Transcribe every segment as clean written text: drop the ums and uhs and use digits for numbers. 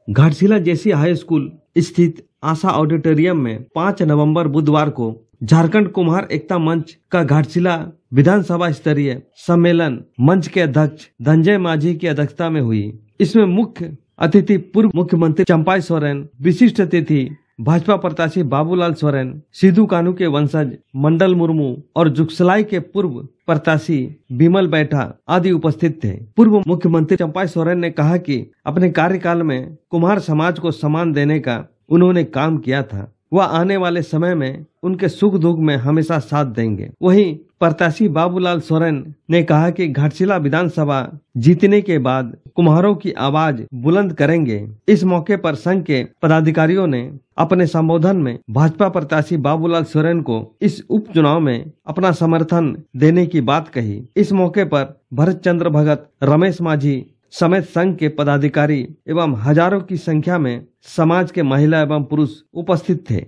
घाटशिला जेसी high school स्थित आशा auditorium में 5 नवंबर बुधवार को झारखंड कुम्हार एकता मंच का घाटशिला विधानसभा स्तरीय सम्मेलन मंच के अध्यक्ष धनंजय माझी की अध्यक्षता में हुई। इसमें मुख्य अतिथि पूर्व मुख्यमंत्री चंपाई सोरेन, विशिष्ट अतिथि भाजपा प्रत्याशी बाबूलाल सोरेन, सिद्धू कान्हू के वंशज मंडल मुर्मू और जुगसलाई के पूर्व प्रत्याशी बिमल बैठा आदि उपस्थित थे। पूर्व मुख्यमंत्री चंपाई सोरेन ने कहा कि अपने कार्यकाल में कुम्हार समाज को सम्मान देने का उन्होंने काम किया था। वह आने वाले समय में उनके सुख दुख में हमेशा साथ देंगे। वहीं प्रत्याशी बाबूलाल सोरेन ने कहा कि घाटशिला विधानसभा जीतने के बाद कुम्हारों की आवाज बुलंद करेंगे। इस मौके पर संघ के पदाधिकारियों ने अपने संबोधन में भाजपा प्रत्याशी बाबूलाल सोरेन को इस उपचुनाव में अपना समर्थन देने की बात कही। इस मौके पर भरत चंद्र भगत, रमेश माझी समेत संघ के पदाधिकारी एवं हजारों की संख्या में समाज के महिला एवं पुरुष उपस्थित थे।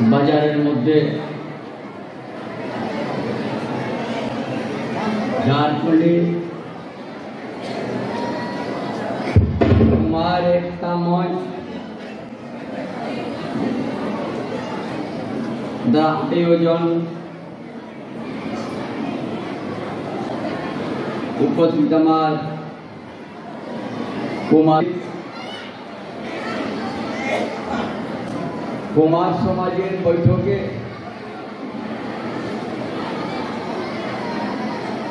बाजारेर मध्य झारखंडी कुम्हार एकता मंच आयोजन उपस्थित कुमार समाजेर बैठके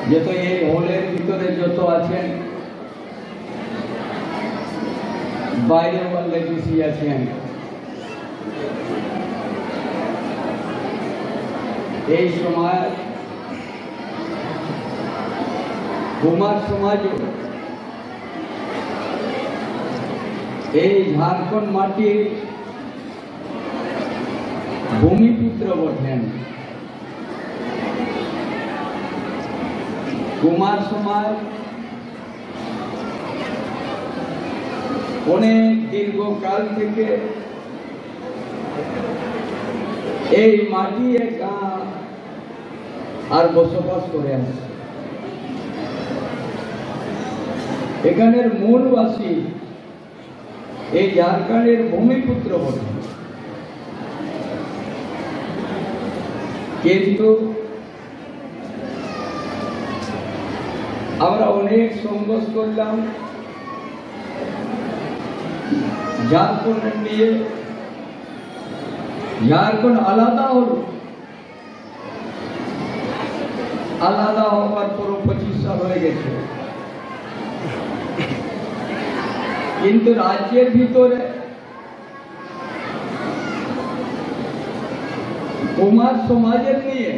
जो ये हॉलेर भितरे जो आছেন বাইরে বললে বেশি আছেন এই সময় कुमार समाज झारखंड माटी भूमिपुत्र बटेन। कुमार समाज अनेक दीर्घकाल থেকে এই মাটি আর বসবাস করে আছে। এখানের মূলবাসী এই झारखंडेर भूमिपुत्र বটে, কিন্তু আমরা অনেক সংঘর্ষ করলাম झारखंड নিয়ে। झारखंड আলাদা হলো, আলাদা হওয়ার পর 25 সাল হয়ে গেছে, কিন্তু রাজ্যের ভিতরে कुमार समाजेर निये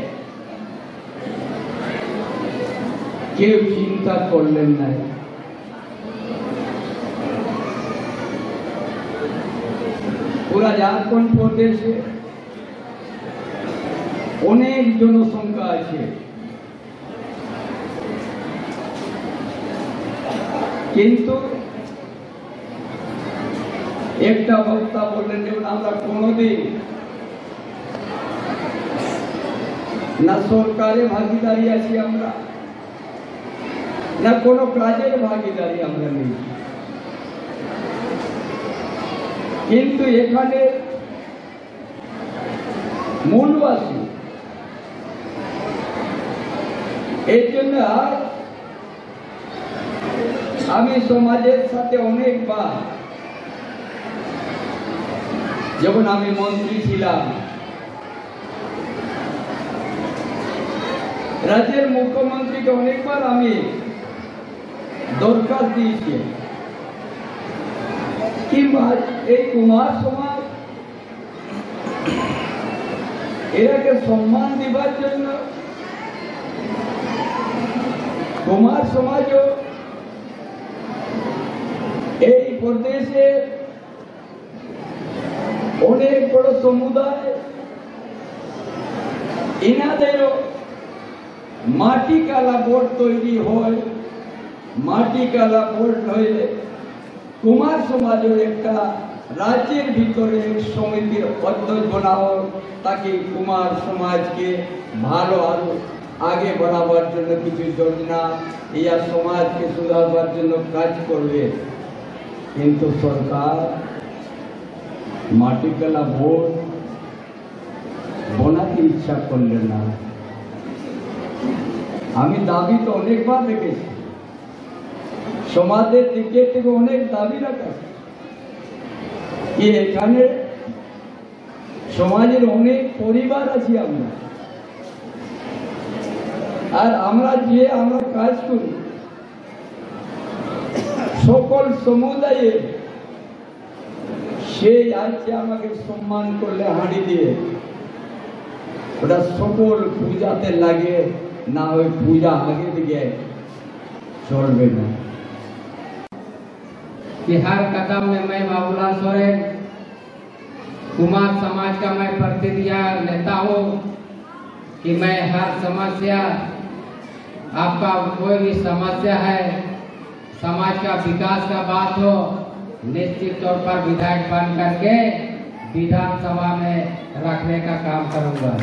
केउ चिंता करलेन ना। पूरा झारखंड प्रदेशे अनेक जनसंख्या आछे, किन्तु एकटा बक्ता बोलेन जेमन आमरा कोनोदिन ना सरकारे भागीदारी आछि आमरा, ना कोनो काजेर भागीदारी आमरा नेই, किन्तु एखाने मूलबासी एর জন্য আমি সমাজের সাথে অনেকবার যখন আমি মন্ত্রী ছিলাম राज्य मुख्यमंत्री के अनेक बार दरखास्त दिए कि कुमार समाज एराके सम्मान दिबार जन्य कुमार समाज प्रदेशे अनेक बड़ समुदाय इनादेरो माटी काला बोर्ड तैरी होय, माटी काला बोर्ड हইলে कुमार समाज एक राज्य भितरे एक समितिर अध्यक्ष बनाओ ताकि कुमार समाज के भालो आरो আগে বাড়াবার জন্য কিছু যোজনা ইয়া সমাজকে সুধারবার জন্য কাজ করবে, কিন্তু সরকার মাটিকালা বোর্ড বানাতে ইচ্ছা করলেন না। আমি দাবি তো অনেকবার রেখেছি, সমাজের দিকে থেকে অনেক দাবি রাখা কি এখানে সমাজের অনেক পরিবার আছি আমরা, আর আমরা কাজ করি সকল সমুদায়ে, সেই আজকে আমাকে সম্মান করলে হাঁড়ি দিয়ে, ওটা সকল পূজাতে লাগে না, ওই पूजा आगे दिखे छोड़बे ना। कि हर कदम में मैं बाबूलाल सोरेन कुमार समाज का मैं प्रतिनिधिया लेता हूँ कि मैं हर समस्या, आपका कोई भी समस्या है, समाज का विकास का बात हो, निश्चित तौर पर विधायक बन करके विधानसभा में रखने का काम करूँगा।